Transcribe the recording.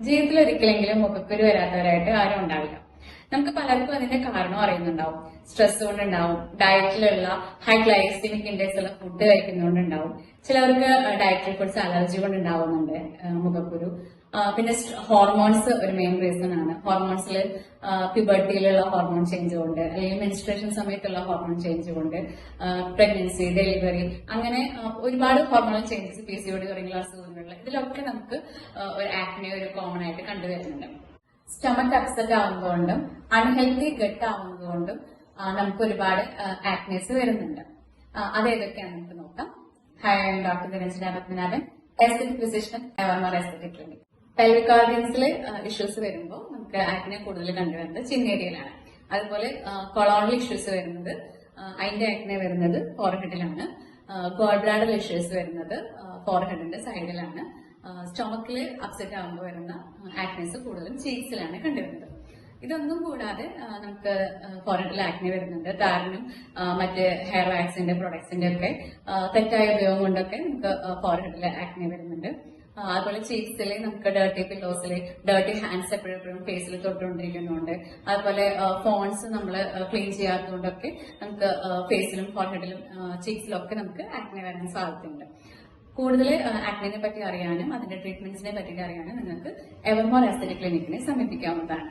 ജീവിതത്തിൽ ഒരിക്കലെങ്കിലും മുഖക്കുരു വരാത്തവരായിട്ട് ആരും ഉണ്ടാവില്ല. നമുക്ക് പലർക്കും അതിന്റെ കാരണം അറിയുന്നുണ്ടാവും. സ്ട്രെസ് കൊണ്ടുണ്ടാവും, ഡയറ്റിലുള്ള ഹൈ ഗ്ലൈസമിക് ഇൻഡെക്സ് ഉള്ള ഫുഡ് കഴിക്കുന്നതുകൊണ്ടുണ്ടാവും. ചിലവർക്ക് ഡയറ്റിൽ കുറച്ച് അലർജി കൊണ്ടുണ്ടാവുന്നുണ്ട് മുഖക്കുരു. പിന്നെ ഹോർമോൺസ് ഒരു മെയിൻ റീസൺ ആണ്. ഹോർമോൺസിൽ പ്യൂബർട്ടിയിലുള്ള ഹോർമോൺ ചേഞ്ച് കൊണ്ട്, അല്ലെങ്കിൽ മെൻസ്ട്രേഷൻ സമയത്തുള്ള ഹോർമോൺ ചേഞ്ച് കൊണ്ട്, പ്രഗ്നൻസി, ഡെലിവറി, അങ്ങനെ ഒരുപാട് ഹോർമോണൽ ചേഞ്ചസ്, PCOD തുടങ്ങിയുള്ള അസുഖങ്ങളിൽ ഇതിലൊക്കെ നമുക്ക് ഒരു ആക്നെ ഒരു കോമൺ ആയിട്ട് കണ്ടുവരുന്നുണ്ട്. സ്റ്റമക്ക് അപ്സെറ്റ് ആവുന്നതുകൊണ്ടും അൺഹെൽത്തി ഗട്ട് ആവുന്നതുകൊണ്ടും നമുക്ക് ഒരുപാട് ആക്നേസ് വരുന്നുണ്ട്. അതേതൊക്കെയാണ് നമുക്ക് നോക്കാം. Hi, I'm doctor Niranjana Padmanabhan, aesthetic physician, Evermore aesthetic clinic. Pelvic ഓർഗൻസിൽ ഇഷ്യൂസ് വരുമ്പോൾ നമുക്ക് ആക്നെ കൂടുതൽ കണ്ടുവരുന്നത് ചിന്നേരിയയിലാണ്. അതുപോലെ കൊളോണൽ ഇഷ്യൂസ് വരുന്നത്, അതിന്റെ ആക്നെ വരുന്നത് ഫോർഹെഡിലാണ്. ഗോൾ ബ്ലാഡർ ഇഷ്യൂസ് വരുന്നത് ഫോർഹെഡിന്റെ സൈഡിലാണ്. സ്റ്റൊമക്കിൽ അപ്സെറ്റ് ആകുമ്പോൾ വരുന്ന ആക്നേസ് കൂടുതലും ചീക്സിലാണ് കണ്ടുവരുന്നത്. ഇതൊന്നും കൂടാതെ നമുക്ക് ഫോറഹെഡിൽ ആക്നെ വരുന്നുണ്ട്. താരനും മറ്റ് ഹെയർ വാക്സിന്റെ പ്രൊഡക്ട്സിന്റെ ഒക്കെ തെറ്റായ ഉപയോഗം കൊണ്ടൊക്കെ നമുക്ക് ഫോറഹെഡിൽ ആക്നെ വരുന്നുണ്ട്. അതുപോലെ ചീക്സിൽ നമുക്ക് ഡേർട്ടി പില്ലോസിൽ ഡേർട്ടി ഹാൻഡ്സ് എപ്പോഴും ഫേസിൽ തൊട്ടുകൊണ്ടിരിക്കുന്നുണ്ട്. അതുപോലെ ഫോൺസ് നമ്മൾ ക്ലീൻ ചെയ്യാത്തതുകൊണ്ടൊക്കെ നമുക്ക് ഫേസിലും ഫോർഹെഡിലും ചീക്സിലും ഒക്കെ നമുക്ക് ആക്നെ വരാൻ സാധ്യതയുണ്ട്. കൂടുതൽ ആക്നെ പറ്റി അറിയാനും അതിന്റെ ട്രീറ്റ്മെന്റ്സിനെ പറ്റി അറിയാനും നിങ്ങൾക്ക് എവർമോർ എസ്തെറ്റിക് ക്ലിനിക്കിനെ സമീപിക്കാവുന്നതാണ്.